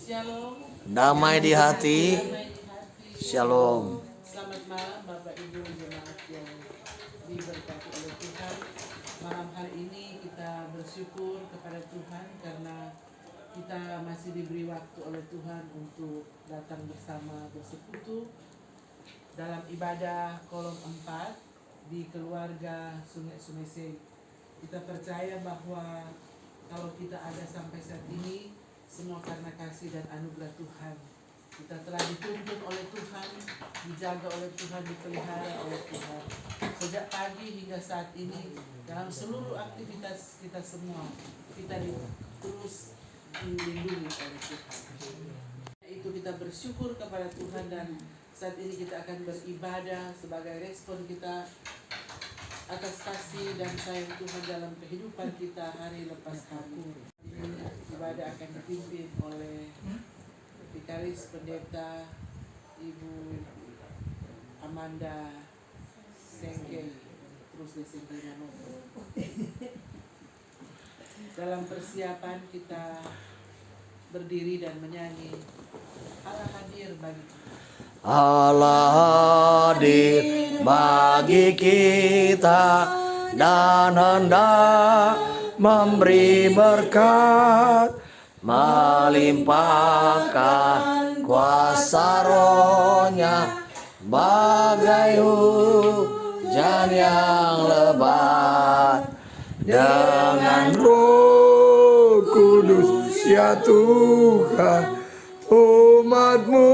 Shalom. Damai di hati. Damai di hati. Shalom. Selamat malam Bapak Ibu jemaat yang diberkati oleh Tuhan. Malam hari ini kita bersyukur kepada Tuhan karena kita masih diberi waktu oleh Tuhan untuk datang bersama bersekutu dalam ibadah kolom 4 di keluarga Sungai Sumeseng. Kita percaya bahwa kalau kita ada sampai saat ini semua karena kasih dan anugerah Tuhan. Kita telah dituntun oleh Tuhan, dijaga oleh Tuhan, dipelihara oleh Tuhan. Sejak pagi hingga saat ini dalam seluruh aktivitas kita semua kita terus dilindungi oleh Tuhan. Itu kita bersyukur kepada Tuhan dan saat ini kita akan beribadah sebagai respon kita atas kasih dan sayang Tuhan dalam kehidupan kita hari lepas hari. Ini ibadah akan dipimpin oleh Vikaris Pendeta Ibu Amanda Sengke terus di Sengke Manopo. Dalam persiapan kita berdiri dan menyanyi Allah hadir bagi kita. Allah hadir bagi kita dan hendak memberi berkat, melimpahkan kuasa Roh-Nya bagai hujan yang lebat. Dengan Roh Kudus ya Tuhan, umat-Mu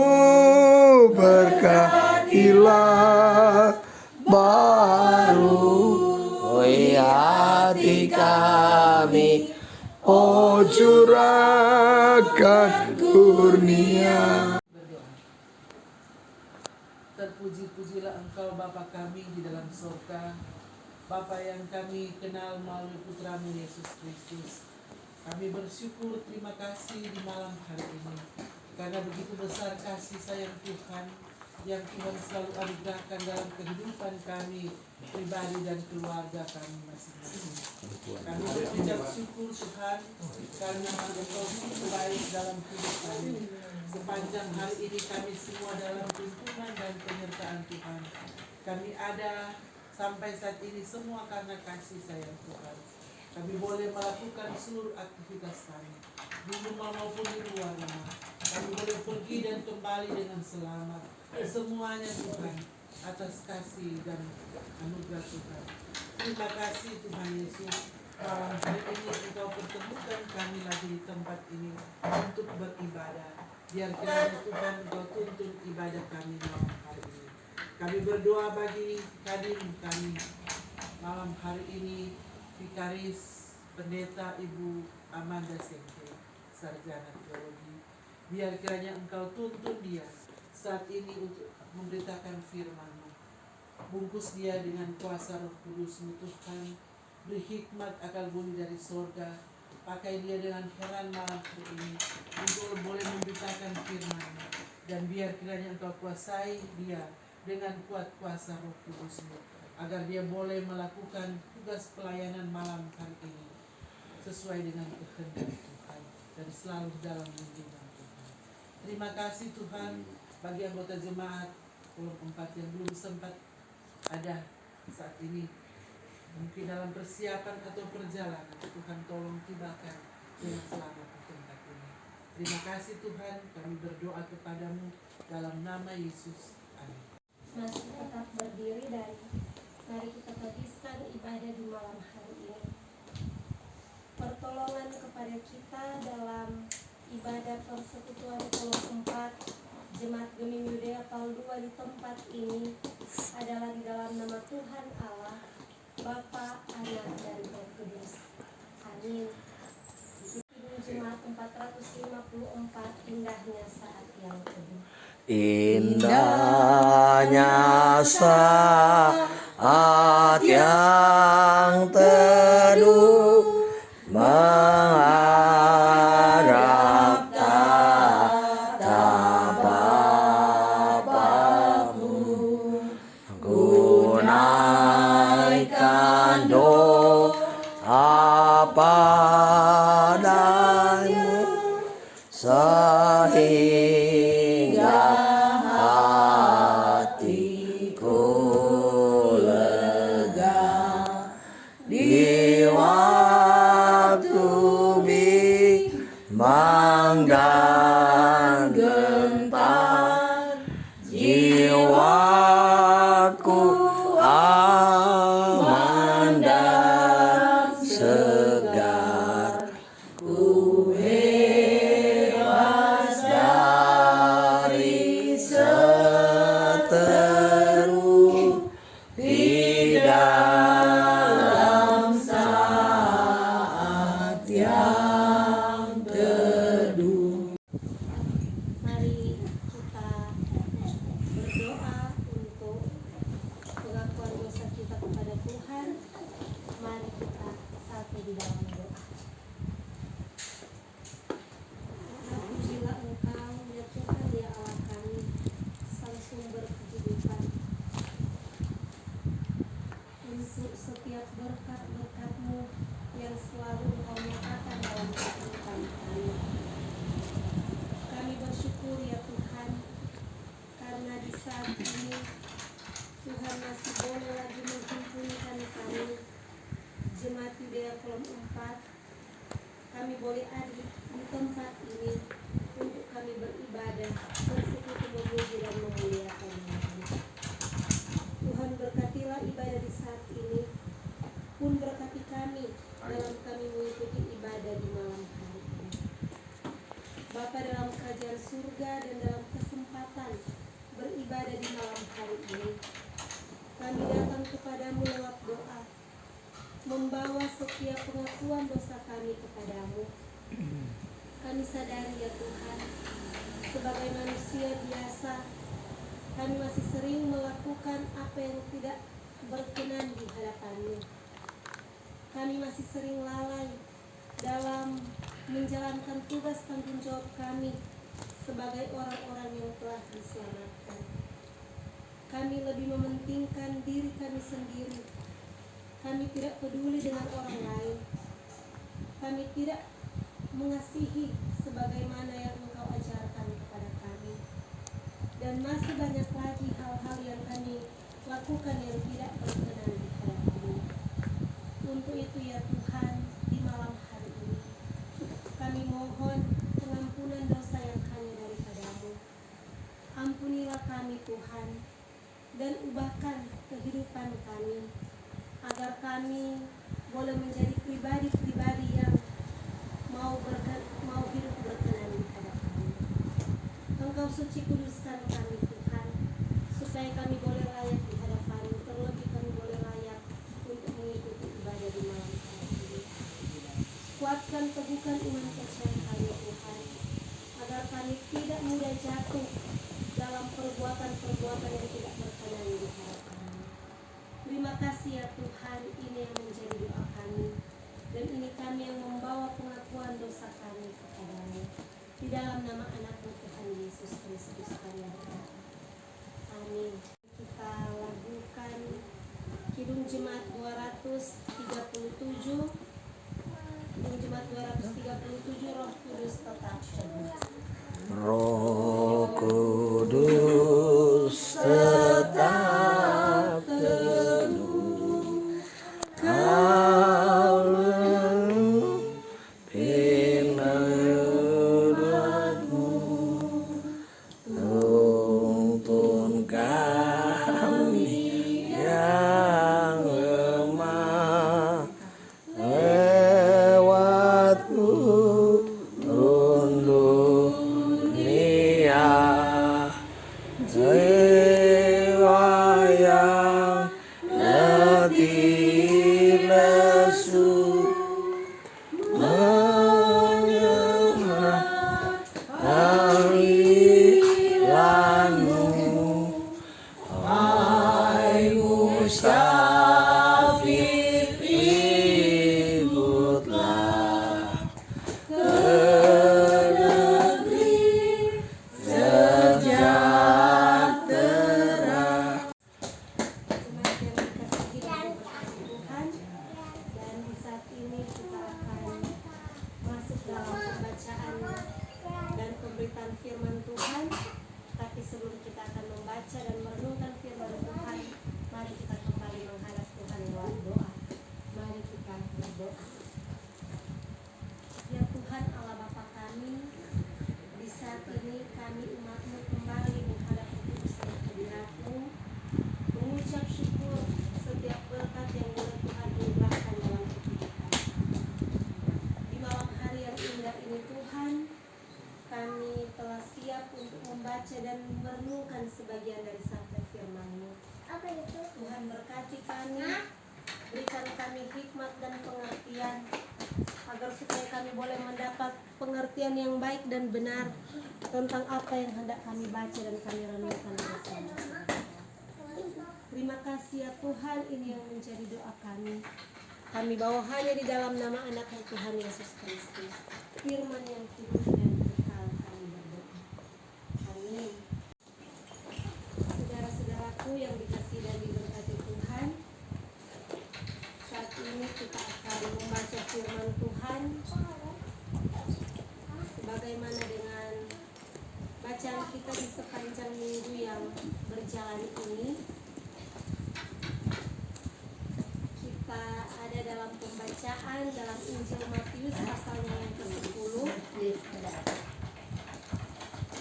berkatilah baru hati kami, oh curahkan kurnia. Terpuji-pujilah Engkau Bapa kami di dalam surga, Bapa yang kami kenal melalui Putramu Yesus Kristus. Kami bersyukur, terima kasih di malam hari ini karena begitu besar kasih sayang Tuhan yang Tuhan selalu anugerahkan dalam kehidupan kami pribadi dan keluarga kami masing-masing. Kami berucap syukur Tuhan karena Engkau begitu baik dalam hidup kami. Sepanjang hari ini kami semua dalam tuntunan dan penyertaan Tuhan. Kami ada sampai saat ini semua karena kasih sayang Tuhan. Kami boleh melakukan seluruh aktivitas kami di rumah maupun di luar rumah. Kami boleh pergi dan kembali dengan selamat. Semuanya Tuhan atas kasih dan anugerah Tuhan. Terima kasih Tuhan Yesus. Malam hari ini Engkau pertemukan kami lagi di tempat ini untuk beribadah. Biar kiranya Tuhan Engkau tuntun ibadah kami malam hari ini. Kami berdoa bagi hadir kami malam hari ini, Vikaris Pendeta Ibu Amanda Sengke, Sarjana Teologi. Biar kiranya Engkau tuntun dia saat ini untuk memberitakan firman-Mu. Bungkus dia dengan kuasa Roh Kudus-Mu Tuhan. Beri hikmat akal budi dari sorga. Pakai dia dengan heran malam hari ini untuk boleh memberitakan firman-Mu. Dan biar kiranya Engkau kuasai dia dengan kuat kuasa Roh Kudus-Mu, agar dia boleh melakukan tugas pelayanan malam hari ini sesuai dengan kehendak Tuhan dan selalu dalam lindungan Tuhan. Terima kasih Tuhan bagi anggota jemaat kolom 4 yang belum sempat ada saat ini, mungkin dalam persiapan atau perjalanan. Tuhan tolong tibakan dengan selamat di tempat ini. Terima kasih Tuhan, kami berdoa kepadamu dalam nama Yesus. Amin. Masih tetap berdiri dan mari kita habiskan ibadah di malam hari ini. Pertolongan kepada kita dalam ibadah persekutuan kolom 4 Jemaat Gemim Yudea Paul 2 di tempat ini adalah di dalam nama Tuhan Allah, Bapa, Anak, dan Roh Kudus. Amin. Jemaat 454, indahnya saat yang teduh. Indahnya saat yang teduh mengharap tatap Bapa-Mu, ku naikkan doa padamu sehingga hatiku lega di waktu bimbang dan gentar, jiwaku aman dan segar, ku bebas dari seteru di dalam saat yang teduh. Mari kita berdoa untuk pengakuan dosa kita kepada Tuhan. Mari kita satu di dalam doa. Pujilah Engkau ya Tuhan ya Allah kami, Sang Sumber kehidupan, untuk setiap berkat-berkat-Mu yang selalu Engkau nyatakan dalam kehidupan kami. Kami bersyukur ya Tuhan, karena di saat ini Tuhan masih boleh lagi menghimpunkan kami, Jemaat Yudea Kolom 4. Kami boleh ada di tempat ini untuk kami beribadah, bersekutu, memuji dan memuliakan Nama. Tuhan berkatilah ibadah di saat ini, pun berkati kami dalam kami mengikuti ibadah di malam hari ini. Bapa dalam kerajaan surga dan dalam kesempatan beribadah di malam hari ini, kami datang kepadamu lewat doa, membawa setiap pengakuan dosa kami kepadamu. Kami sadari ya Tuhan, sebagai manusia biasa, kami masih sering melakukan apa yang tidak berkenan di hadapan-Mu. Kami masih sering lalai dalam menjalankan tugas tanggung jawab kami sebagai orang-orang yang telah diselamatkan. Kami lebih mementingkan diri kami sendiri. Kami tidak peduli dengan orang lain. Kami tidak mengasihi sebagaimana yang Engkau ajarkan kepada kami. Dan masih banyak lagi hal-hal yang kami lakukan yang tidak berkenan di hadapan-Mu. Untuk itu ya Tuhan, di malam hari ini kami mohon pengampunan dosa yang hanya daripada-Mu. Ampunilah kami Tuhan, dan ubahkan kehidupan kami, agar kami boleh menjadi pribadi-pribadi yang mau hidup berkenan di hadapan-Mu. Engkau suci kuduskan kami Tuhan, supaya kami boleh layak di hadapan-Mu, terlebih kami boleh layak untuk mengikuti ibadah di malam hari ini. Kuatkan teguhkan iman percaya kami Tuhan, agar kami tidak mudah jatuh dalam perbuatan-perbuatan yang tidak berkenan di hadapan-Mu. Terima kasih ya Tuhan, ini yang menjadi doa kami, dan ini kami yang membawa pengakuan dosa kami kepada-Mu. Di dalam nama anak-Mu Tuhan Yesus Kristus kami berdoa. Amin. Kita lagukan Kidung Jemaat 237. Kidung Jemaat 237, Roh Kudus tetap teguh. Roh Kudus tetap teduh, Kau memimpin umat-Mu, tuntun kami yang lemah lewat gurun firman Tuhan. Tapi sebelum kita akan membaca dan merenungkan firman Tuhan, mari kita kembali menghadap Tuhan lewat doa. Mari kita berdoa. Ya Tuhan Allah Bapa kami, di saat ini kami umat-Mu kembali menghadap kudus dan hadirat-Mu, mengucap syukur setiap berkat yang boleh Tuhan limpahkan dalam kehidupan. Di malam hari yang indah ini Tuhan, kami telah siap untuk membaca dan merenungkan sebagian dari sabda firman-Mu. Tuhan berkati kami, berikan kami hikmat dan pengertian, agar supaya kami boleh mendapat pengertian yang baik dan benar tentang apa yang hendak kami baca dan kami renungkan bersama. Terima kasih ya Tuhan, ini yang menjadi doa kami. Kami bawa hanya di dalam nama anak Tuhan Yesus Kristus, firman yang hidup dan kekal, kami berdoa. Amin. Saudara-saudaraku yang dikasihi dan diberkati Tuhan, saat ini kita akan membaca firman Tuhan sebagaimana dengan bacaan kita di sepanjang minggu yang berjalan ini. Kita ada dalam pembacaan dalam Injil Matius pasalnya yang ke-10.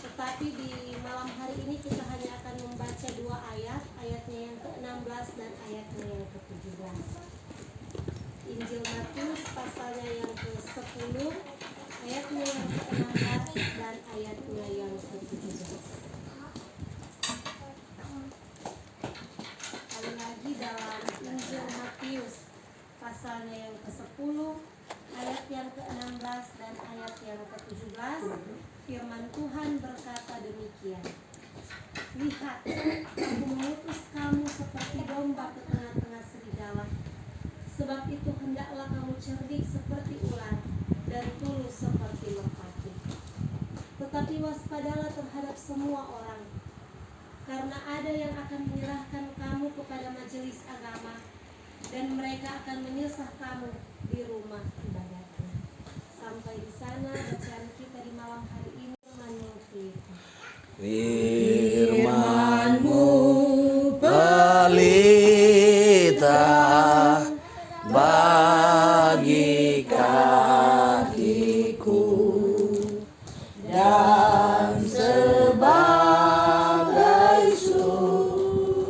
Tetapi di malam hari ini kita hanya akan membaca 2 ayat, ayatnya yang ke-16 dan ayatnya yang ke-17. Injil Matius pasalnya yang ke-10, ayatnya yang ke-16 dan ayatnya yang ke-17. Sekali lagi dalam Injil Matius pasalnya yang ke-10, ayat yang ke-16 dan ayat yang ke-17, firman Tuhan berkata demikian. Lihat, aku mengutus kamu seperti domba ke tengah-tengah serigala. Sebab itu hendaklah kamu cerdik seperti ular dan tulus seperti merpati. Tetapi waspadalah terhadap semua orang, karena ada yang akan menyerahkan kamu kepada majelis agama, dan mereka akan menyesah kamu di rumah ibadatnya. Sampai di sana bacaan kita di malam hari ini. Firman-Mu pelita bagi kakiku dan sebagai sulur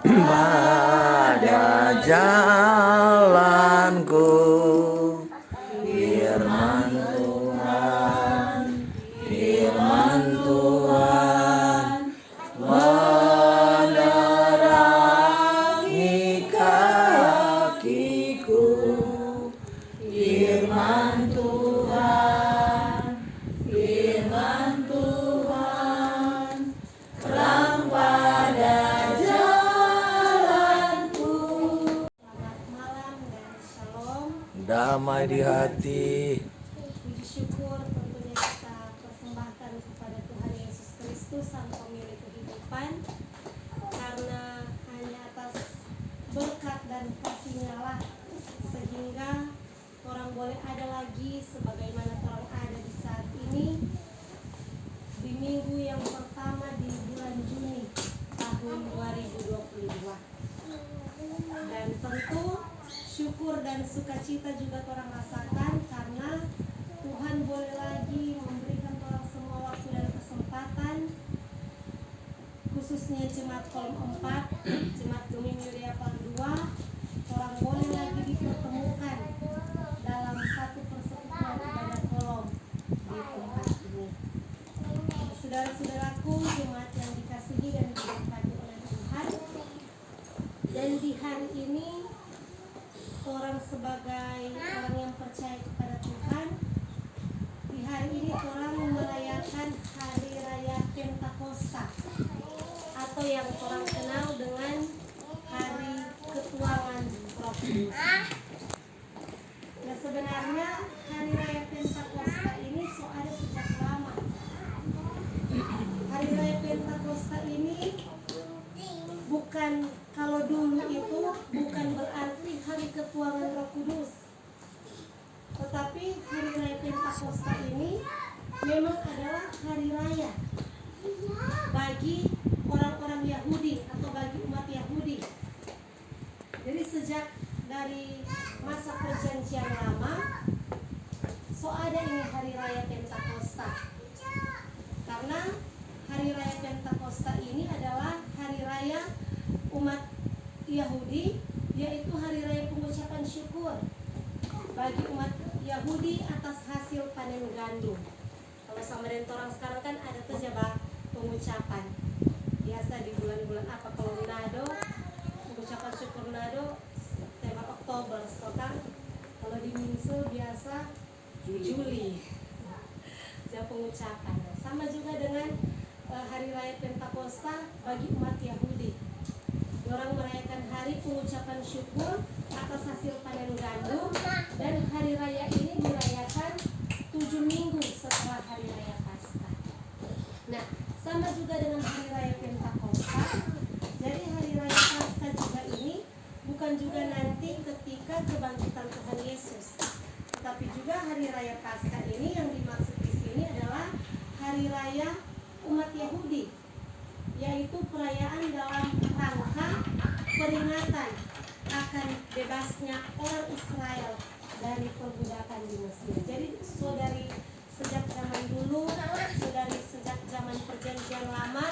pada jalanku. Firman Tuhan menerangi kakiku. Firman Tuhan terang pada jalanku. Selamat malam dan shalom. Damai di hati. Puji syukur tentunya kita persembahkan kepada Tuhan Yesus Kristus Sang Pemilik kehidupan, karena hanya atas berkat dan kasih-Nya lah sehingga orang boleh ada lagi sebagaimana orang ada di saat ini, di minggu yang pertama di bulan Juni tahun 2022. Dan tentu syukur dan sukacita juga orang rasakan karena Tuhan boleh lagi memberikan orang semua waktu dan kesempatan, khususnya Jemaat Kolom 4, Jemaat Gemim Yudea Pal 2, orang boleh lagi dipertemukan dalam satu persekutuan ibadah kolom di tempat ini. Saudara-saudaraku, jemaat yang dikasihi dan diberkati oleh Tuhan, dan di hari ini orang sebagai orang yang percaya kepada Tuhan, di hari ini orang merayakan Hari Raya Pentakosta, atau yang orang kenal dengan Hari Ketuanan Roh Kudus. Nah, sebenarnya Hari Raya Pentakosta ini ada sejak lama. Hari Raya Pentakosta ini bukan, kalau dulu itu bukan berarti Hari Ketuanan Roh Kudus, tetapi Hari Raya Pentakosta ini memang adalah hari raya bagi orang-orang Yahudi atau bagi umat Yahudi. Jadi sejak dari masa perjanjian lama, ada ini hari raya Pentakosta. Karena hari raya Pentakosta ini adalah hari raya umat Yahudi, yaitu hari raya pengucapan syukur bagi umat Yahudi atas hasil panen gandum. Kalau sama dengan orang sekarang kan ada tuh jabah pengucapan. Biasa di bulan-bulan apa, kalau nado, pengucapan syukur nado tema Oktober, kan? Kalau di Minsu biasa Juli. Jabah pengucapan. Sama juga dengan hari raya Pentakosta bagi umat Yahudi. Orang merayakan hari pengucapan syukur atas hasil panen gandum, dan hari raya ini dirayakan 7 minggu setelah hari raya Paskah. Nah, sama juga dengan hari raya Pentakosta. Jadi hari raya Paskah juga ini bukan juga nanti ketika kebangkitan Tuhan Yesus, tapi juga hari raya Paskah ini yang dimaksud di sini adalah hari raya umat Yahudi, yaitu perayaan dalam rangka peringatan akan bebasnya orang Israel dari perbudakan di Mesir. Jadi saudari, sejak zaman dulu, saudari, sejak zaman perjanjian lama,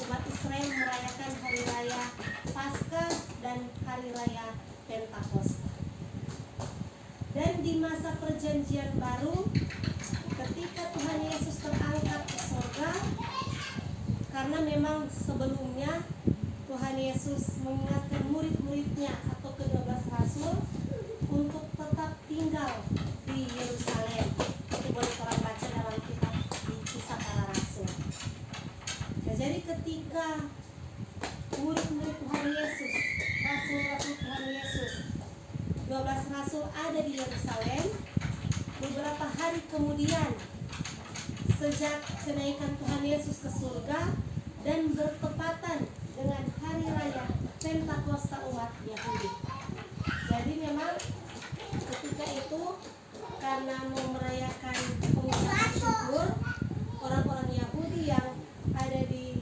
umat Israel merayakan hari raya Paskah dan hari raya Pentakosta. Dan di masa perjanjian baru, ketika Tuhan Yesus terangkat ke surga, karena memang sebelumnya Tuhan Yesus mengingatkan murid-muridnya atau ke-12 rasul untuk tetap tinggal di Yerusalem. Itu boleh orang baca dalam kitab di Kisah Para Rasul. Nah, jadi ketika murid-murid Tuhan Yesus, rasul-rasul Tuhan Yesus, 12 rasul ada di Yerusalem, beberapa hari kemudian sejak kenaikan Tuhan Yesus ke surga dan bertepatan dengan hari raya Pentakosta umat Yahudi. Jadi memang ketika itu, karena mau merayakan pengucapan syukur, orang-orang Yahudi yang ada di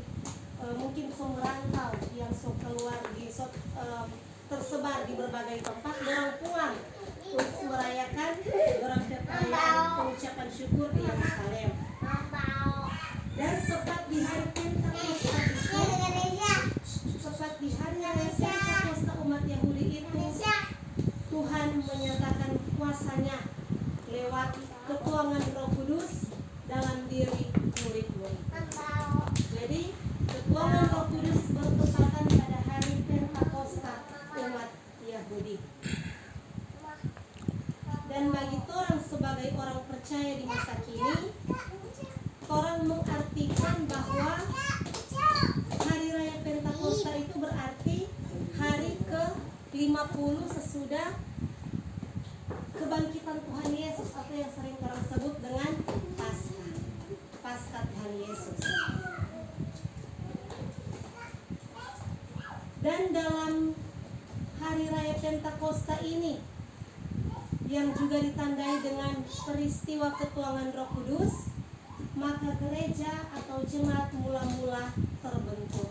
mungkin merantau, yang keluar di tersebar di berbagai tempat, orang pulang untuk merayakan perayaan pengucapan syukur di Yerusalem. Dan tepat di hari Pentakosta itu, tepat di hari raya Pentakosta umat Yahudi itu, Tuhan menyatakan kuasanya lewat ketuangan Roh Kudus dalam diri murid-murid. Jadi ketuangan Roh Kudus bertepatan pada hari Pentakosta umat Yahudi. Dan bagi orang sebagai orang percaya di masa kini, orang mengartikan bahwa hari raya Pentakosta itu berarti hari ke-50 sesudah kebangkitan Tuhan Yesus, atau yang sering orang sebut dengan Paskah. Paskah Tuhan Yesus. Dan dalam hari raya Pentakosta ini, yang juga ditandai dengan peristiwa ketuangan Roh Kudus, maka gereja atau jemaat mula-mula terbentuk.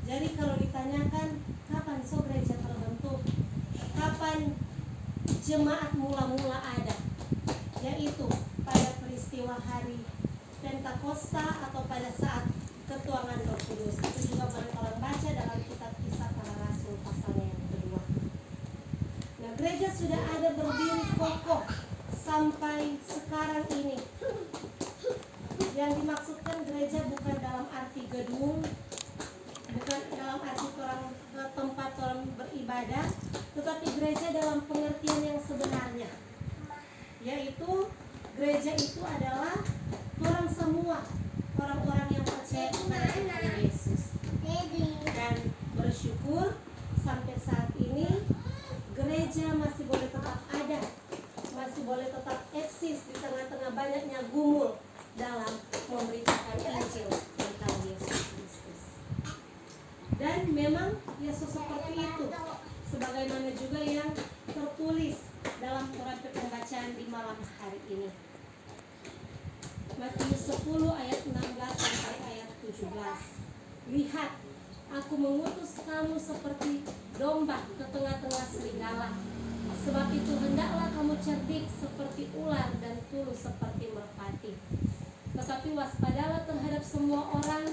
Jadi kalau ditanyakan kapan gereja terbentuk, kapan jemaat mula-mula ada, yaitu pada peristiwa hari Pentakosta atau pada saat ketuangan Roh Kudus. Itu juga boleh orang baca dalam kitab Kisah Para Rasul pasalnya yang kedua. Nah, gereja sudah ada berdiri kokoh sampai sekarang ini. Yang dimaksudkan gereja bukan dalam arti gedung, bukan dalam arti orang tempat orang beribadah, tetapi gereja dalam pengertian yang sebenarnya, yaitu gereja itu adalah orang semua, orang-orang yang percaya kepada Tuhan Yesus. Dan bersyukur sampai saat ini gereja masih boleh tetap ada, masih boleh tetap eksis di tengah-tengah banyaknya gumul dalam memberitakan Injil tentang Yesus Kristus. Dan memang Yesus seperti itu, sebagaimana juga yang tertulis dalam surat pembacaan di malam hari ini. 10 ayat 16 sampai ayat 17. Lihat, aku mengutus kamu seperti domba ke tengah-tengah serigala. Sebab itu hendaklah kamu cerdik seperti ular dan tulus seperti merpati. Tetapi waspadalah terhadap semua orang,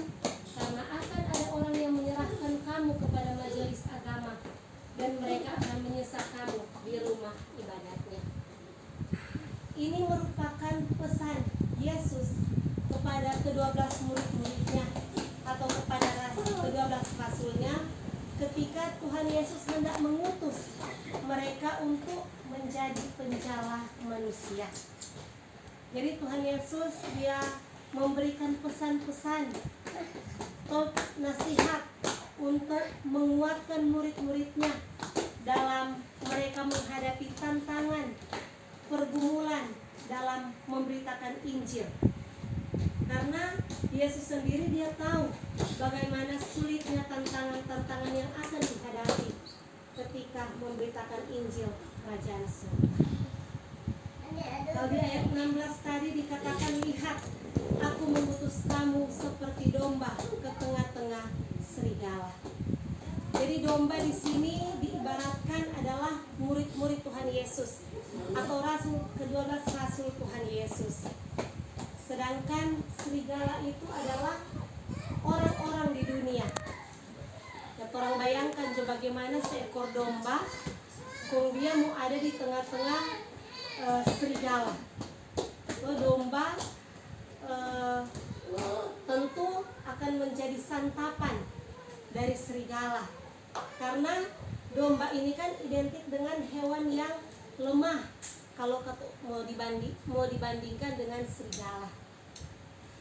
karena akan ada orang yang menyerahkan kamu kepada majelis agama, dan mereka akan menyesat kamu di rumah ibadatnya. Ini merupakan pesan Yesus kepada ke-12 murid-muridnya atau kepada ke-12 rasulnya ketika Tuhan Yesus hendak mengutus mereka untuk menjadi penjala manusia. Jadi Tuhan Yesus dia memberikan pesan-pesan atau nasihat untuk menguatkan murid-muridnya dalam mereka menghadapi tantangan, pergumulan dalam memberitakan Injil. Karena Yesus sendiri dia tahu bagaimana sulitnya tantangan-tantangan yang akan dihadapi ketika memberitakan Injil Kerajaan Surga. Kalau di ayat 16 tadi dikatakan, lihat, aku mengutus kamu seperti domba ke tengah-tengah serigala. Jadi domba di sini diibaratkan adalah murid-murid Tuhan Yesus atau ke-12 rasul Tuhan Yesus. Sedangkan serigala itu adalah orang-orang di dunia. Ya, orang bayangkan coba bagaimana seekor domba kung dia mau ada di tengah-tengah serigala. Domba tentu akan menjadi santapan dari serigala. Karena domba ini kan identik dengan hewan yang lemah kalau mau dibandingkan dengan serigala.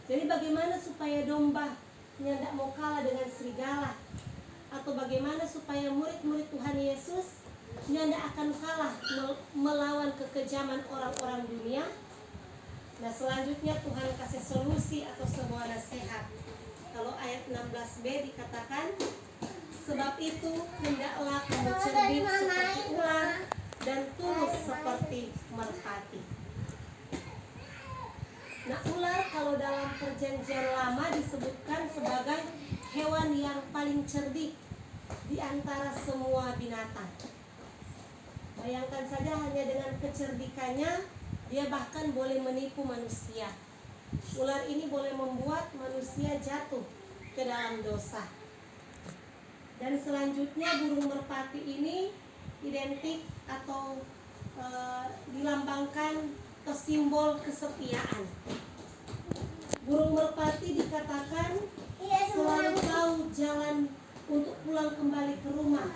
Jadi bagaimana supaya domba tidak mau kalah dengan serigala, atau bagaimana supaya murid-murid Tuhan Yesus tidak akan kalah melawan kekejaman orang-orang dunia? Nah, selanjutnya Tuhan kasih solusi atau sebuah nasihat. Kalau ayat 16b dikatakan, sebab itu hendaklah kamu cerdik seperti ular dan tulus seperti merpati. Nah, ular kalau dalam perjanjian lama disebutkan sebagai hewan yang paling cerdik di antara semua binatang. Bayangkan saja hanya dengan kecerdikannya dia bahkan boleh menipu manusia. Ular ini boleh membuat manusia jatuh ke dalam dosa. Dan selanjutnya burung merpati ini identik atau dilambangkan atau simbol kesetiaan. Burung merpati dikatakan selalu tahu jalan untuk pulang kembali ke rumah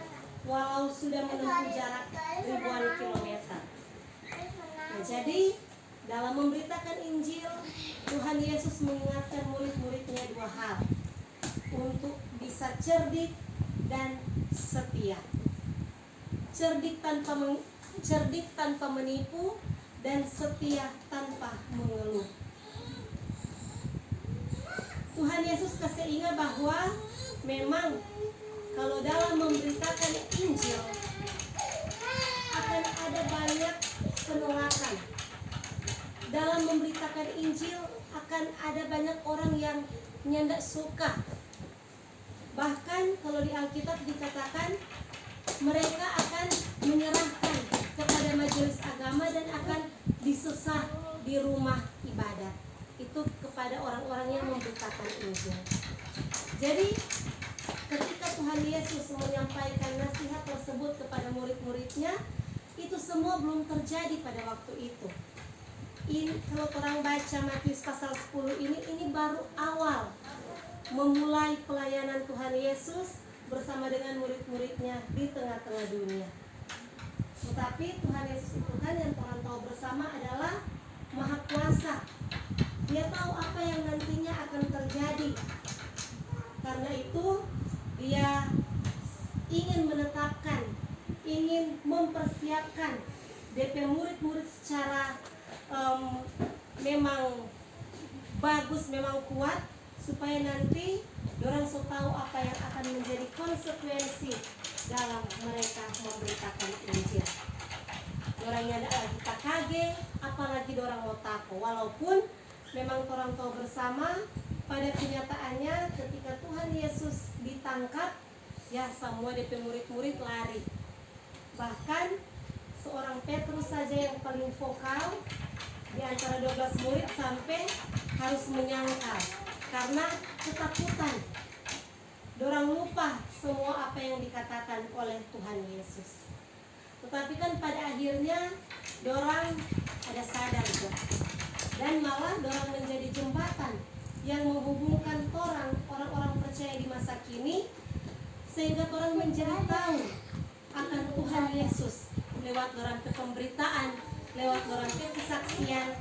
walau sudah menempuh jarak ribuan kilometer. Nah, jadi dalam memberitakan Injil, Tuhan Yesus mengingatkan murid-muridnya dua hal, untuk bisa cerdik dan setia. Cerdik tanpa menipu dan setia tanpa mengeluh. Tuhan Yesus kasih ingat bahwa memang kalau dalam memberitakan Injil akan ada banyak penolakan. Dalam memberitakan Injil akan ada banyak orang yang tidak suka. Bahkan kalau di Alkitab dikatakan mereka akan menyerahkan kepada majelis agama dan akan disesat di rumah ibadat. Itu kepada orang-orang yang memberitakan Injil. Jadi ketika Tuhan Yesus menyampaikan nasihat tersebut kepada murid-muridnya, itu semua belum terjadi pada waktu itu. Ini kalau orang baca Matius pasal 10 ini baru awal memulai pelayanan Tuhan Yesus bersama dengan murid-muridnya di tengah-tengah dunia. Tetapi Tuhan Yesus itu kan yang orang tahu bersama adalah Maha Kuasa. Dia tahu apa yang nantinya akan terjadi. Karena itu dia ingin menetapkan, ingin mempersiapkan DP murid-murid secara memang bagus, memang kuat, supaya nanti orang so tahu apa yang akan menjadi konsekuensi dalam mereka memberitakan Injil. Orangnya ada lagi tak kaget, apalagi orang mau takut. Walaupun Memang orang tahu bersama pada kenyataannya ketika Tuhan Yesus ditangkap, ya semua DP murid-murid lari. Bahkan seorang Petrus saja yang paling vokal di antara 12 murid sampai harus menyangkal karena ketakutan. Dorang lupa semua apa yang dikatakan oleh Tuhan Yesus. Tetapi kan pada akhirnya dorang ada sadar juga. Dan malah dorang menjadi jembatan yang menghubungkan orang-orang percaya di masa kini, sehingga orang menjadi tahu akan Tuhan Yesus lewat dorang ke pemberitaan, lewat dorang ke kesaksian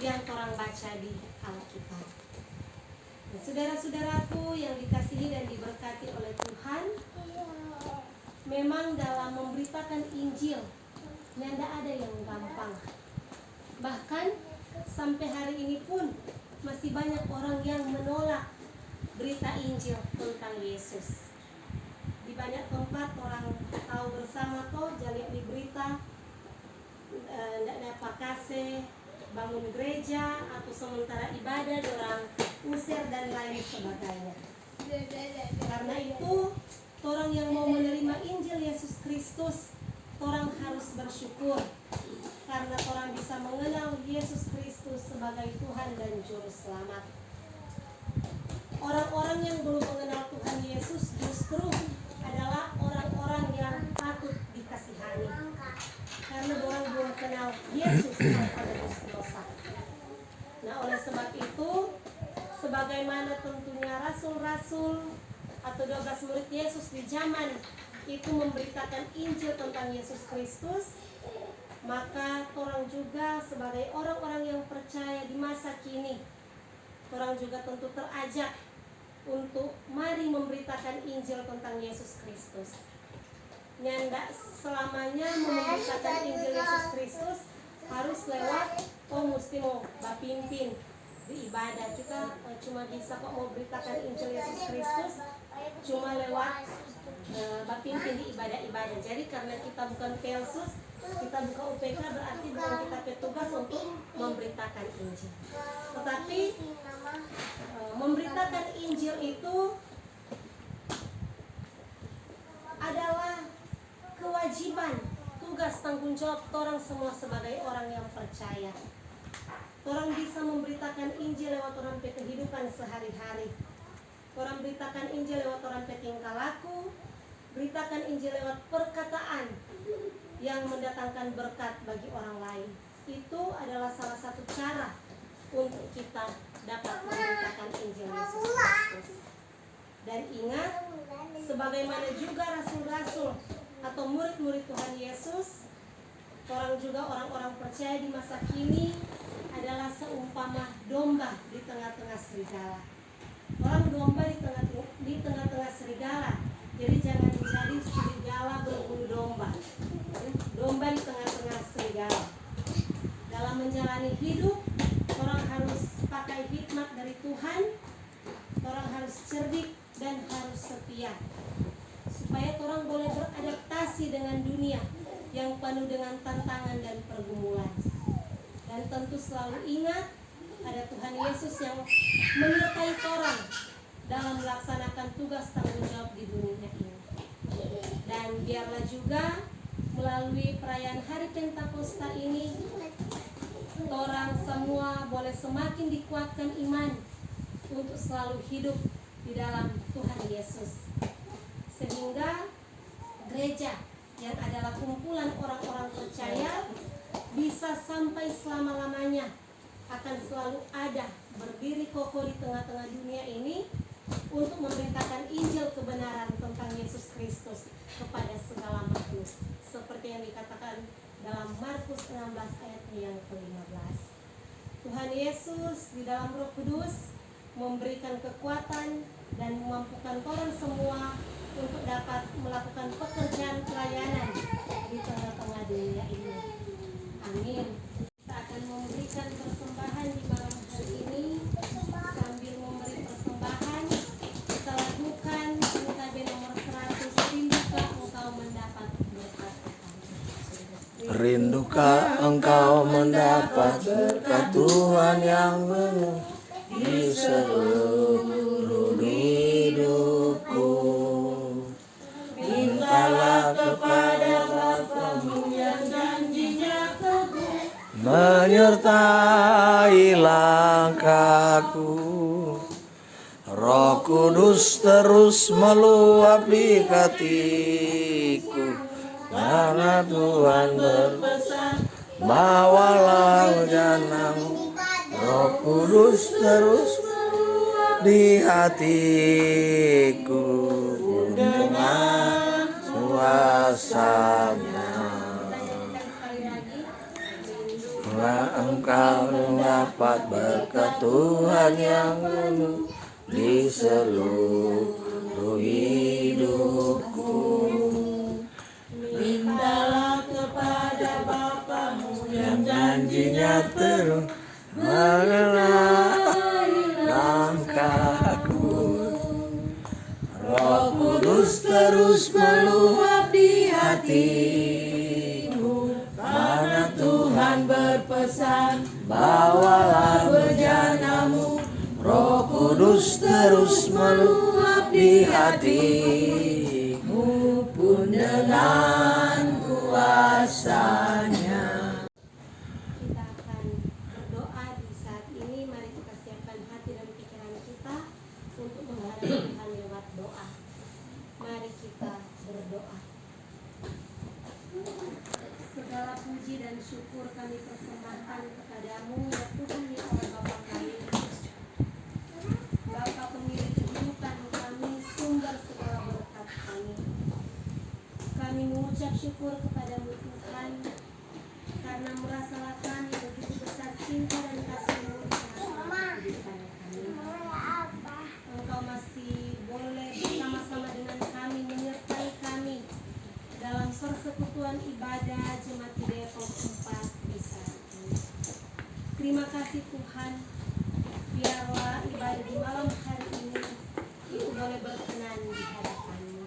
yang orang baca di Alkitab. Nah, saudara-saudaraku yang dikasihi dan diberkati oleh Tuhan, memang dalam memberitakan Injil tidak ada yang gampang. Bahkan sampai hari ini pun masih banyak orang yang menolak berita Injil tentang Yesus. Di banyak tempat orang tahu bersama toh jalin di berita tidak dapat kasih bangun gereja atau sementara ibadah orang usir dan lain sebagainya. Karena itu orang yang mau menerima Injil Yesus Kristus, orang harus bersyukur karena orang bisa mengenal Yesus Kristus sebagai Tuhan dan Juru Selamat. Orang-orang yang belum mengenal Tuhan Yesus justru adalah orang-orang yang patut dikasihani karena orang belum kenal Yesus tanpa dosa. Nah, oleh sebab itu, sebagaimana tentunya rasul-rasul atau 12 murid Yesus di zaman itu memberitakan Injil tentang Yesus Kristus, maka orang juga sebagai orang-orang yang percaya di masa kini, orang juga tentu terajak untuk mari memberitakan Injil tentang Yesus Kristus. Nyandak selamanya memberitakan Injil Yesus Kristus harus lewat mesti mau bapimpin di ibadah. Kita cuma bisa kok mau beritakan Injil Yesus Kristus cuma lewat bapimpin di ibadah-ibadah. Jadi karena kita bukan Pelsus, kita bukan UPK, berarti bukan kita petugas untuk memberitakan Injil. Tetapi memberitakan Injil itu adalah kewajiban, tugas, tanggung jawab orang semua sebagai orang yang percaya. Orang bisa memberitakan Injil lewat orang kehidupan sehari-hari. Orang beritakan Injil lewat orang tingkah laku, beritakan Injil lewat perkataan yang mendatangkan berkat bagi orang lain. Itu adalah salah satu cara untuk kita dapat memberitakan Injil Yesus Kristus. Dan ingat, sebagaimana juga rasul-rasul atau murid-murid Tuhan Yesus, orang juga orang-orang percaya di masa kini adalah seumpama domba di tengah-tengah serigala. Orang domba di tengah-tengah serigala. Jadi jangan menjadi serigala berbulu domba. Domba di tengah-tengah serigala. Dalam menjalani hidup, orang harus pakai hikmat dari Tuhan. Orang harus cerdik dan harus setia. Supaya orang boleh beradaptasi dengan dunia yang penuh dengan tantangan dan pergumulan. Dan tentu selalu ingat ada Tuhan Yesus yang menyertai orang dalam melaksanakan tugas tanggung jawab di dunia ini. Dan biarlah juga melalui perayaan Hari Pentakosta ini, orang semua boleh semakin dikuatkan iman untuk selalu hidup di dalam Tuhan Yesus. Sehingga gereja yang adalah kumpulan orang-orang percaya bisa sampai selama-lamanya akan selalu ada berdiri kokoh di tengah-tengah dunia ini untuk memberitakan Injil kebenaran tentang Yesus Kristus kepada segala makhluk, seperti yang dikatakan dalam Markus 16 ayat yang ke-15. Tuhan Yesus di dalam Roh Kudus memberikan kekuatan dan memampukan orang semua untuk dapat melakukan pekerjaan pelayanan di tengah-tengah dunia ini. Amin. Kita akan memberikan persembahan di malam hari ini. Sambil memberi persembahan, kita lakukan UKB nomor 100, rindukan engkau mendapat berkat. Rindukan engkau mendapat berkat Tuhan yang penuh di seluruh hidupku. Mintalah kepada Bapamu yang janjinya teguh, menyertai langkahku. Roh Kudus terus meluap di hatiku, karena Tuhan berpesan, bawalah hujan-Mu. Roh Kudus terus meluap di hatiku, dengan kuasa-Nya. Engkau mendapat berkat Tuhan yang penuh di seluruh hidupku. Mintalah kepada Bapamu yang janjinya terus mengenai langkahku. Roh Kudus terus meluap di hatiku, karena Tuhan berpesan, bawalah bejana-Mu. Roh Kudus terus meluap di hatimu, pun dengan kuasa-Nya. Kita akan berdoa di saat ini. Mari kita siapkan hati dan pikiran kita untuk menghadapi Tuhan lewat doa. Mari kita berdoa. Segala puji dan syukur kami persembahkan kepadamu, ya Tuhan, ya Allah Bapa kami, Bapa pemilik kehidupan kami, sumber segala berkat kami. Kami mengucap syukur kepadamu Tuhan, karena merasalah kami begitu besar cinta dan kasih-Mu terhadap kehidupan kami. Engkau masih boleh bersama-sama dengan kami, menyertai kami dalam persekutuan ibadah Jemaat di Depok 4 di saat ini. Terima kasih Tuhan, biarlah ibadah di malam hari ini itu boleh berkenan di hadapan-Mu.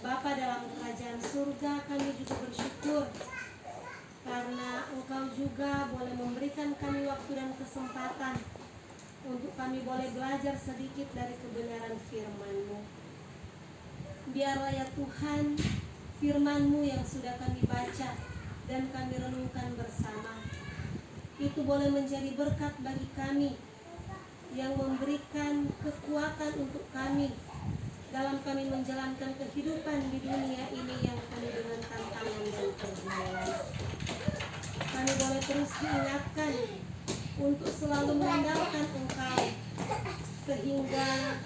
Bapa dalam kerajaan surga, kami juga bersyukur karena Engkau juga boleh memberikan kami waktu dan kesempatan untuk kami boleh belajar sedikit dari kebenaran firman-Mu. Biarlah ya Tuhan, firman-Mu yang sudah kami baca dan kami renungkan bersama, itu boleh menjadi berkat bagi kami, yang memberikan kekuatan untuk kami dalam kami menjalankan kehidupan di dunia ini yang penuh dengan tantangan dan pergumulan. Kami boleh terus diingatkan untuk selalu mengandalkan Engkau, sehingga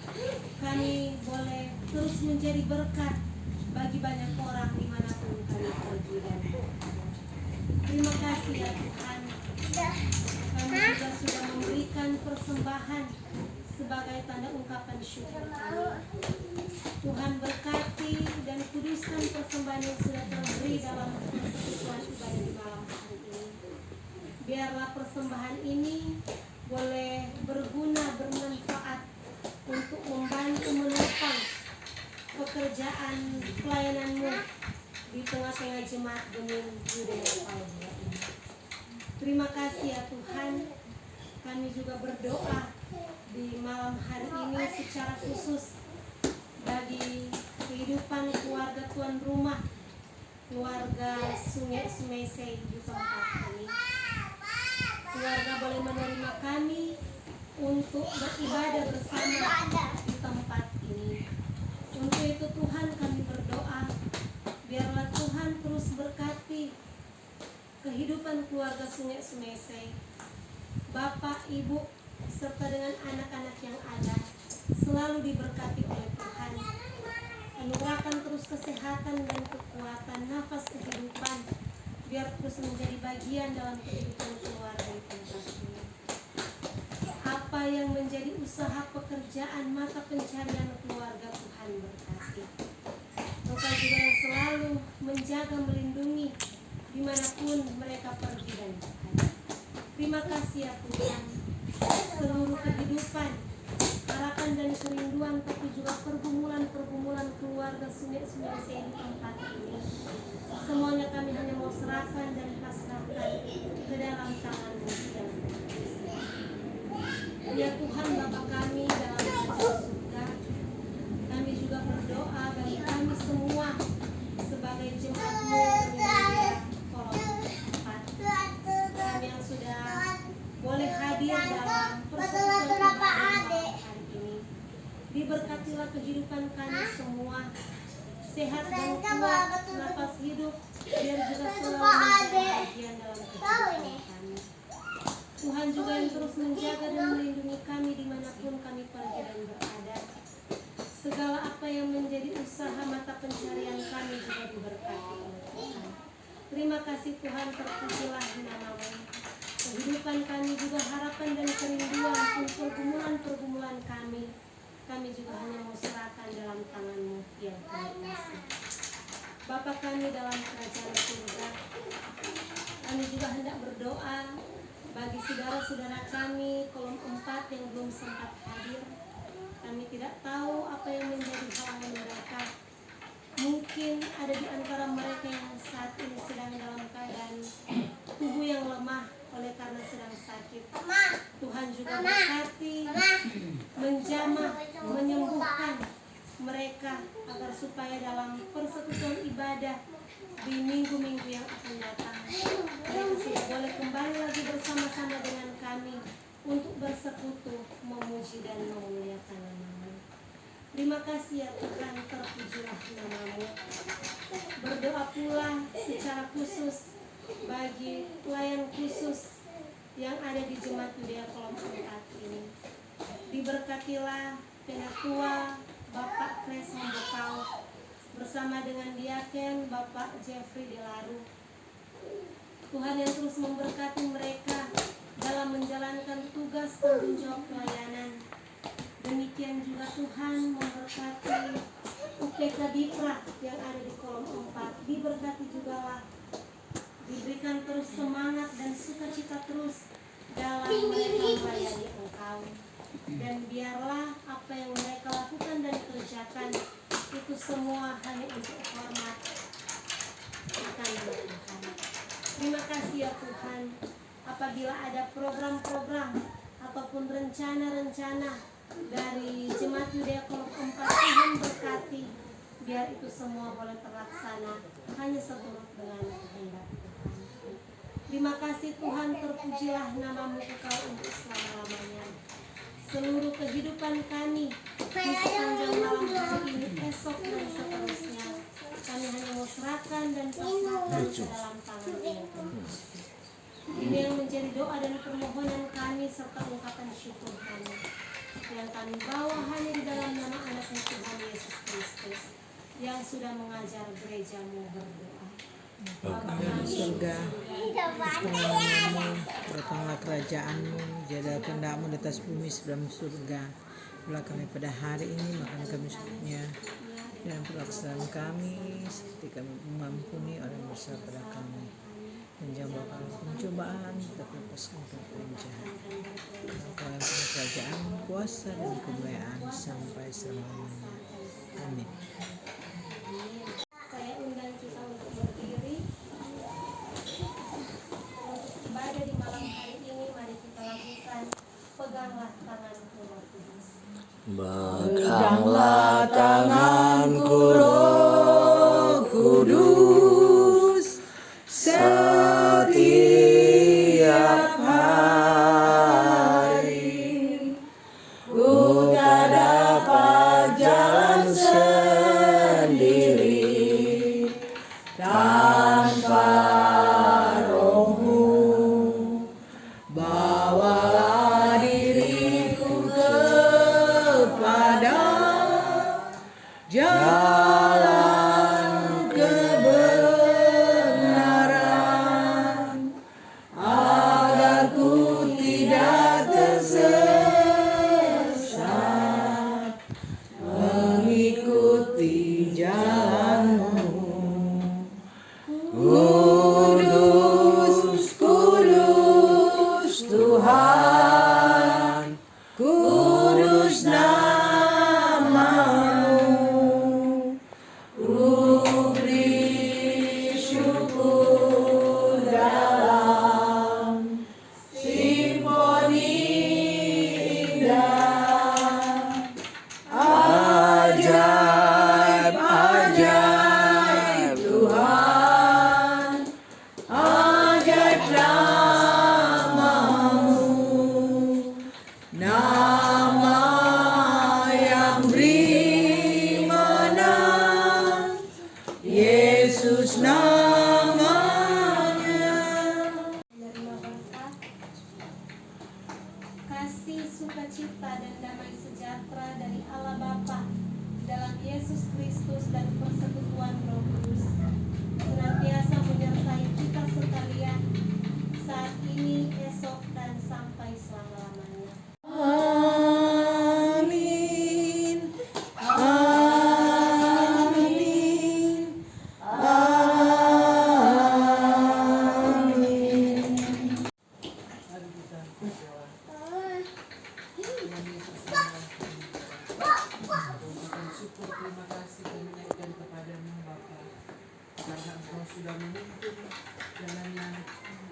kami boleh terus menjadi berkat bagi banyak orang dimanapun kami pergi dan berada. Terima kasih ya Tuhan, kami juga sudah memberikan persembahan sebagai tanda ungkapan syukur kami. Tuhan berkati dan kuduskan persembahan yang sudah terberi dalam persekutuan ibadah di malam hari ini. Biarlah persembahan ini boleh berguna, bermanfaat untuk membantu menopang pekerjaan pelayanan-Mu di tengah-tengah jemaat Bening Yudea Palbua ini. Terima kasih ya Tuhan, kami juga berdoa di malam hari ini secara khusus bagi kehidupan keluarga tuan rumah, keluarga Sungai Sumese di tempat ini. Keluarga boleh menerima kami untuk beribadah bersama di tempat ini. Untuk itu Tuhan kami berdoa, biarlah Tuhan terus berkati kehidupan keluarga Sungai Sumese, Bapak, Ibu, serta dengan anak-anak yang ada, selalu diberkati oleh Tuhan. Anugerahkan terus kesehatan dan kekuatan, nafas kehidupan, biar terus menjadi bagian dalam kehidupan keluarga di tempat ini. Apa yang menjadi usaha pekerjaan mata pencarian keluarga, Tuhan berkati. Engkau juga yang selalu menjaga, melindungi dimanapun mereka pergi dan berada. Terima kasih ya Tuhan, seluruh kehidupan, harapan dan kerinduan, tapi juga pergumulan-pergumulan keluarga Sungai di tempat ini, semuanya kami hanya mau serahkan dan serahkan ke dalam tangan-Mu yang kudus. Ya Tuhan Bapa kami dalam surga, kami juga berdoa bagi kami semua sebagai jemaat-Mu Gereja Kolom 4. Kami yang sudah boleh hadir dalam persekutuan ibadah hari ini. Diberkatilah kehidupan kami semua, sehat dan kuat, nafas hidup, biar juga selalu menjadi bagian dalam kehidupan kami. Tuhan juga yang terus menjaga dan melindungi kami dimanapun kami pergi dan berada. Segala apa yang menjadi usaha mata pencarian kami juga diberkati oleh Tuhan. Terima kasih Tuhan, terpujilah nama-Mu. Kehidupan kami juga harapan dan kerinduan pun pergumulan-pergumulan kami juga hanya mau serahkan dalam tangan-Mu yang penuh kasih. Bapa kami dalam kerajaan surga, kami juga hendak berdoa bagi saudara-saudara kami kolom 4 yang belum sempat hadir. Kami tidak tahu apa yang menjadi halangan mereka. Mungkin ada di antara mereka yang saat ini sedang dalam keadaan tubuh yang lemah oleh karena sedang sakit. Tuhan juga berkati, menjamah, menyembuhkan mereka agar supaya dalam persekutuan ibadah di minggu-minggu yang akan datang mereka sudah boleh kembali lagi bersama-sama dengan kami untuk bersekutu, memuji dan memuliakan nama-Mu. Terima kasih ya Tuhan, terpujilah nama-Mu. Berdoa pula secara khusus bagi pelayan khusus yang ada di Jemaat Yudea Kolom 4 ini. Diberkatilah Penatua Bapak Kres Membekau bersama dengan Diaken Bapak Jeffrey Delaru. Tuhan yang terus memberkati mereka dalam menjalankan tugas tanggung jawab pelayanan. Demikian juga Tuhan memberkati UPK Dipra yang ada di kolom 4. Diberkati jugalah, diberikan terus semangat dan sukacita terus dalam mereka melayani Engkau. Dan biarlah apa yang mereka lakukan dan kerjakan itu semua hanya untuk hormat akan Tuhan. Terima kasih ya Tuhan. Apabila ada program-program ataupun rencana-rencana dari Jemaat Yudea Kolom 4, Tuhan berkati, biar itu semua boleh terlaksana hanya seturut dengan kehendak Tuhan. Terima kasih Tuhan, terpujilah nama-Mu Kekal untuk selama-lamanya. Seluruh kehidupan kami di sepanjang malam hari ini, esok dan seterusnya, kami hanya mau serahkan dan pasrahkan ke dalam tangan Yang Kudus. Ini yang menjadi doa dan permohonan kami serta ungkapan syukur kami yang kami bawa hanya di dalam nama anak-Mu Tuhan Yesus Kristus yang sudah mengajar gereja-Mu berdoa. Bapa kami di surga, datanglah kerajaan-Mu, jadilah kehendak-Mu di atas bumi sebelum surga. Berilah kami pada hari ini makan kami secukupnya, dan perlaksaan kami seperti kami mengampuni orang yang bersalah pada kami. Dan jangan bawa kami ke pencobaan, tetapi lepaskan kami dari yang jahat. Kau yang punya kerajaan, kuasa dan kemuliaan sampai selama-lamanya. Amin. Saya undang kita untuk berdiri untuk ibadah di malam hari ini. Mari kita lakukan peganglah tanganku Roh Kudus. Peganglah tanganku Roh Kudus, setiap hari ku tak dapat jalan sendiri tanpa Roh-Mu. Bawalah diriku kepada jalan kasih, sukacita, dan damai sejahtera dari Allah Bapa dalam Yesus Kristus dan persekutuan Roh Kudus senantiasa menyertai kita sekalian saat ini, esok, dan sampai selama-lamanya. Amin. Amin. Amin. Mari kita berdoa. Tuhan Yesus dalam mengucapkan syukur, terima kasih kami naikkan kepadamu Bapa, karena Engkau sudah menuntun jalannya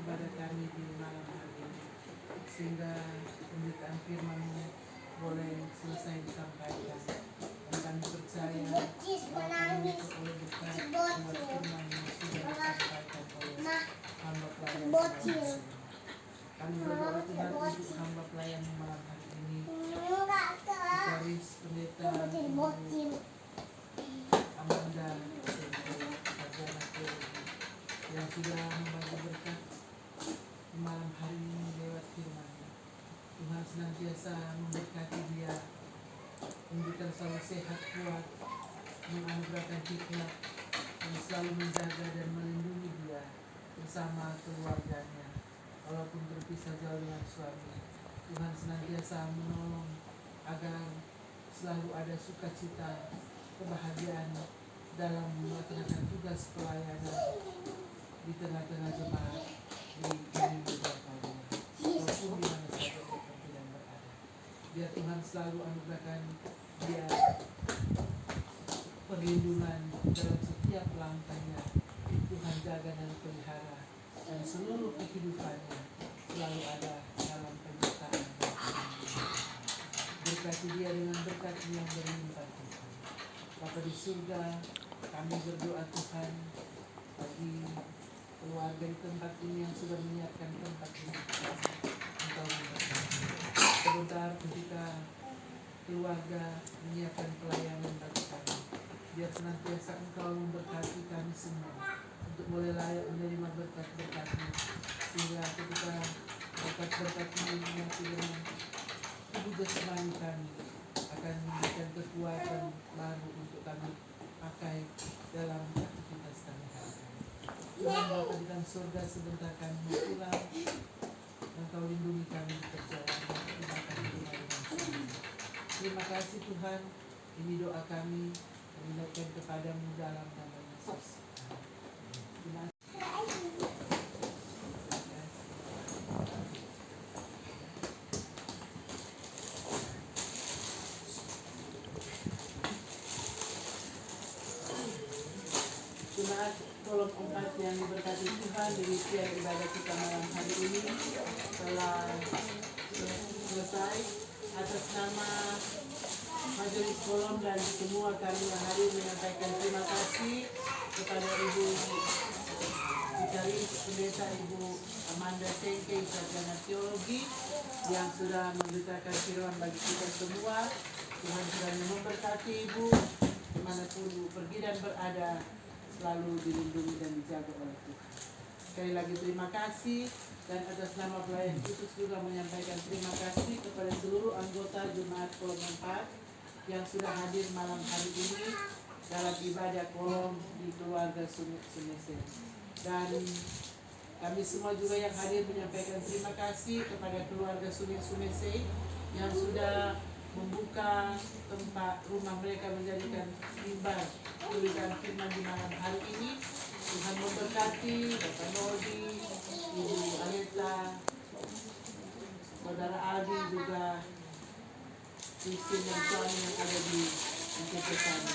ibadah kami di malam hari ini, sehingga pemberitaan firman-Mu boleh selesai disampaikan. Dan kami percaya bahwa kami oleh berkat lewat firman yang sudah disampaikan oleh hamba pelayan Tuhan. Kami berdoa Tuhan untuk hamba pelayan malam hari ini, Vikaris Pendeta Ibu Amanda Sarjana Teologi, yang sudah membagi berkat di malam hari ini lewat firman-Nya. Tuhan senantiasa memberkati dia, memberikan selalu sehat kuat, menganugerahkan hikmat, dan selalu menjaga dan melindungi dia bersama keluarganya. Walaupun berpisah jauh dengan suami, Tuhan senantiasa menolong agar selalu ada sukacita, kebahagiaan dalam melaksanakan tugas pelayanan di tengah-tengah jemaat di Indonesia Bapak, walaupun di mana saja mereka tidak berada. Biar Tuhan selalu anugerahkan dia perlindungan dalam setiap langkahnya. Tuhan jaga dan pelihara, dan seluruh kehidupannya selalu ada dalam penyertaan. Berkati dia dengan berkat yang berlimpah Tuhan. Bapa di surga, kami berdoa Tuhan bagi keluarga di tempat ini yang sudah menyiapkan tempat ini. Engkau memberkati. Sebentar ketika keluarga menyiapkan pelayanan bagi kami, biar senantiasa Engkau memberkati kami semua untuk boleh layak menerima berkat-berkat-Mu, sehingga ketika berkat-berkat ini menyatu dengan tubuh jasmani kami, akan memberikan kekuatan baru untuk kami pakai dalam aktivitas kami hari-hari. Tuhan Bapa di dalam surga, sebentar kami mau pulang, Engkau lindungi kami di perjalanan, terima kasih Tuhan. Terima kasih Tuhan, ini doa kami, kami naikkan kepadamu dalam nama Yesus. Terima kasih. Jemaat kolom 4 yang diberkati Tuhan, demikian ibadah kita malam hari ini telah selesai. Atas nama Majelis Kolom dan semua kami yang hadir menyampaikan terima kasih kepada Ibu Vikaris Pendeta Ibu Amanda Sengke, Sarjana Teologi, yang sudah memberitakan firman bagi kita semua. Tuhan sudah memberkati Ibu dimanapun Ibu pergi dan berada, selalu dilindungi dan dijaga oleh Tuhan. Sekali lagi terima kasih, dan atas nama pelayan khusus juga menyampaikan terima kasih kepada seluruh anggota Jemaat Kolom 4 yang sudah hadir malam hari ini dalam ibadah kolom di keluarga Sumese. Dan kami semua juga yang hadir menyampaikan terima kasih kepada keluarga Sumese yang sudah membuka tempat rumah mereka menjadikan mimbar tulisan firman di malam hari ini. Tuhan memberkati Bapak Nodi, Ibu Aleta, Saudara Aldi, juga Kristin dan suami yang ada di sana.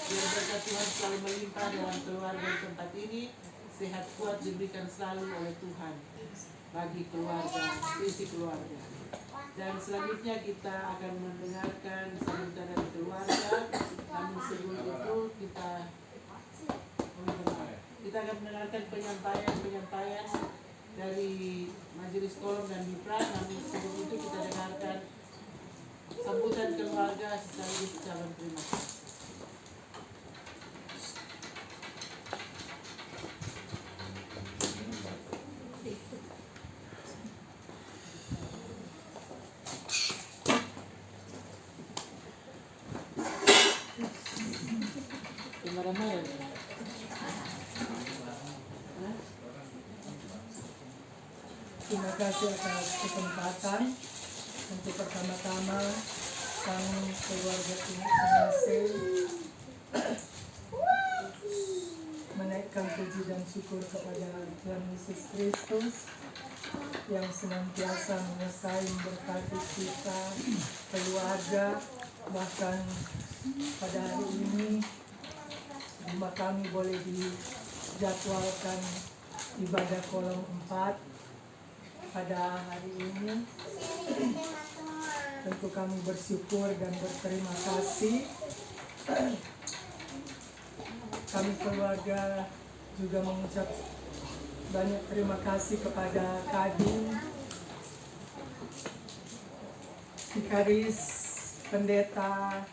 Biar berkat Tuhan selalu melimpah dalam keluarga di tempat ini, sehat kuat diberikan selalu oleh Tuhan bagi keluarga, sisi keluarga. Dan selanjutnya kita akan mendengarkan sambutan dari keluarga. Namun sebelum itu kita akan mendengarkan penyampaian dari Majelis Kolom dan Mitra. Namun sebelum itu kita dengarkan sambutan keluarga sekaligus ucapan terima kasih. marah-marah. Terima kasih atas kesempatan untuk pertama-tama kami keluarga Sinase menaikkan puji dan syukur kepada Tuhan Yesus Kristus yang senantiasa menyertai memberkati kita, keluarga, bahkan pada hari ini rumah kami boleh dijadwalkan ibadah kolom 4 pada hari ini. Tentu kami bersyukur dan berterima kasih. Kami keluarga juga mengucap banyak terima kasih kepada Kadin, Vikaris, Pendeta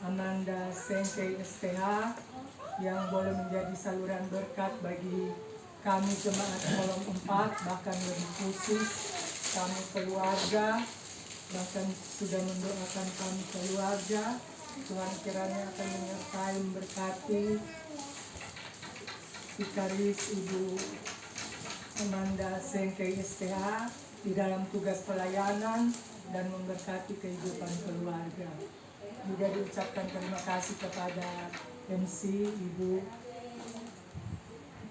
Amanda Sengkei STH yang boleh menjadi saluran berkat bagi kami jemaat kolom 4, bahkan lebih khusus kami keluarga, bahkan sudah mendoakan kami keluarga. Tuhan kiranya akan menyertai memberkati Vikaris Ibu Amanda Sengkei STH di dalam tugas pelayanan dan memberkati kehidupan keluarga. Juga diucapkan terima kasih kepada MC Ibu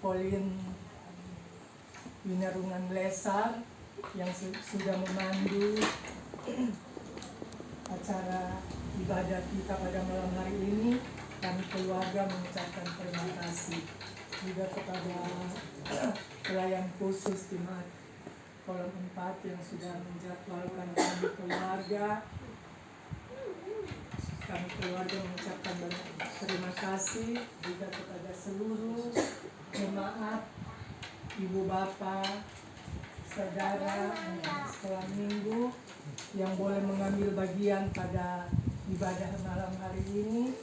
Pauline Winarungan Lesar yang sudah memandu acara ibadah kita pada malam hari ini. Kami keluarga mengucapkan terima kasih juga kepada pelayan khusus jemaat kolom 4 yang sudah menjadwalkan kami keluarga. Kami keluarga mengucapkan banyak terima kasih juga kepada seluruh jemaat, ibu bapak, saudara anak sekolah minggu yang boleh mengambil bagian pada ibadah malam hari ini.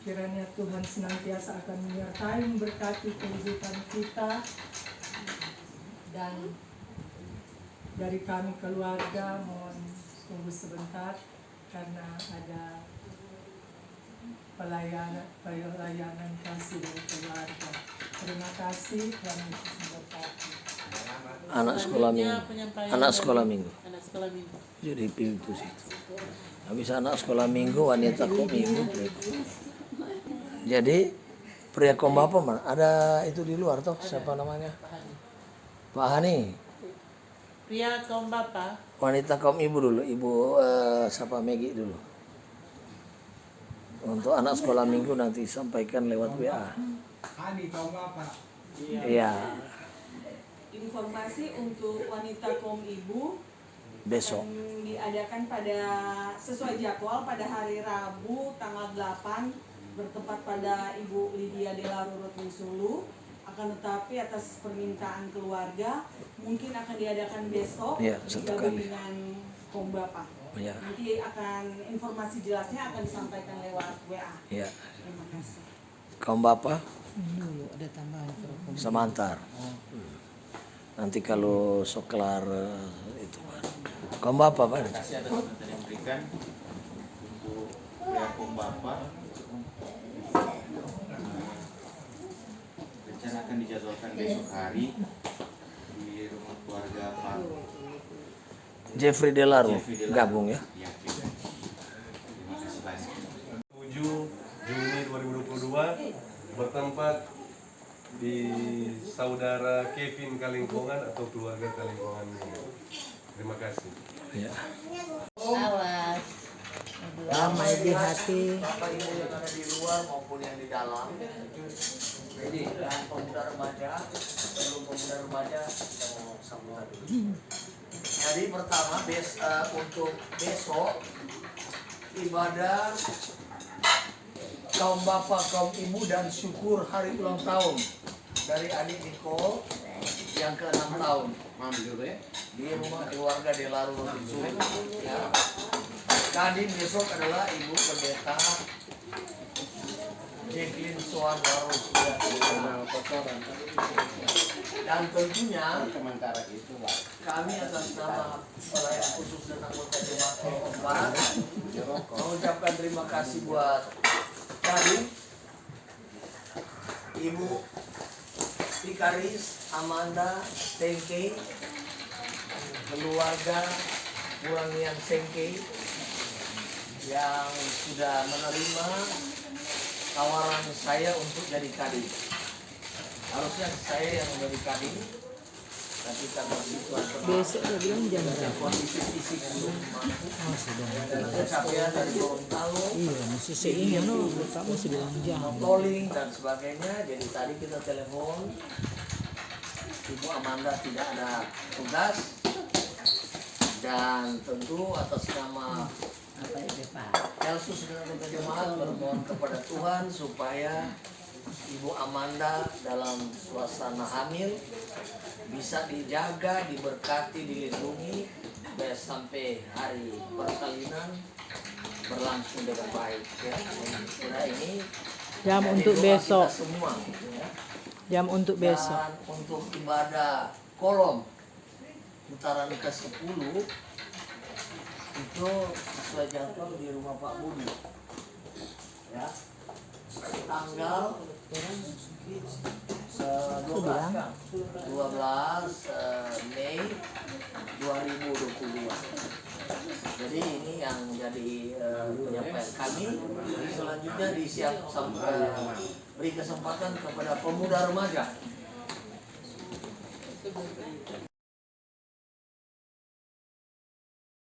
Kiranya Tuhan senantiasa akan menyertai memberkati kehidupan kita, dan dari kami keluarga mohon tunggu sebentar karena ada pelayanan kasih dari keluarga. Terima kasih, Tuhan Yesus memberkati. Anak sekolah minggu. Anak sekolah minggu. Anak sekolah minggu. Jadi pintu situ. Habis anak sekolah minggu, wanita kok minggu. Jadi pria kom bapak mana? Ada itu di luar toh, siapa namanya? Pak Hani. Pria kaum bapak. Wanita kaum ibu dulu, ibu siapa Megi dulu. Untuk anak sekolah minggu nanti sampaikan lewat WA. Hani kaum bapak. Iya. Informasi untuk wanita kaum ibu Besok. akan diadakan pada sesuai jadwal pada hari Rabu tanggal 8 bertempat pada Ibu Lydia Della Rurut Sulu. Akan tetapi atas permintaan keluarga mungkin akan diadakan besok Iya, satu kali. dengan kaum bapak. Iya. Nanti akan informasi jelasnya akan disampaikan lewat WA. Iya. Terima kasih. Kaum bapak Dulu ada tambahan program. semantar. Nanti kalau soklar itu baru. Kaum bapak Pak. Kasih atas bantuan yang diberikan untuk pria kaum bapak. Rencana akan dijadwalkan besok hari di rumah keluarga Pak Jeffrey Delaro Jeffrey Delaro. gabung ya. Ya, terima kasih banyak. 7 Juni 2022 bertempat di saudara Kevin Kalingkongan atau keluarga Kalingkongan. Terima kasih. Ya. Awas. Damai di hati. Bapak Ibu yang ada di luar maupun yang di dalam. Jadi dan pemuda remaja, sebelum pemuda remaja kita mau sambutan dulu. Jadi pertama untuk besok ibadah kaum bapak, kaum ibu dan syukur hari ulang tahun dari adik Nicole yang ke-6 tahun. Di rumah keluarga Della Rurut ya. Kadin besok adalah Ibu Pendeta Jacqueline Soan baru sudah dan tentunya kami atas nama pelayan khusus dan anggota jemaat Kolom 4 mengucapkan terima kasih buat Kadin, Ibu Vikaris Amanda Sengkei, keluarga Purangian Sengkei yang sudah menerima tawaran saya untuk jadi kadin. Harusnya saya yang menjadi kadin, tapi karena situasi Besok dia bilang jam berapa? kondisi fisik belum mampu Oh sudah. dan kecapean dari Gorontalo, Iya masih seingat no, kamu masih bilang jam. calling dan sebagainya. Jadi tadi kita telepon, Ibu Amanda tidak ada tugas, dan tentu atas nama Elsus dan jemaat bermohon kepada Tuhan supaya Ibu Amanda dalam suasana hamil bisa dijaga, diberkati, dilindungi sampai hari persalinan berlangsung dengan baik. Ya, kira ini Jam jadi untuk doa besok. kita semua. Ya. Jam untuk besok. Dan untuk ibadah kolom putaran ke-10 itu sesuai jadwal di rumah Pak Budi. Ya. Tanggal 12 Mei 2022. Jadi ini yang jadi penyampaian kami. Selanjutnya beri kesempatan kepada pemuda remaja.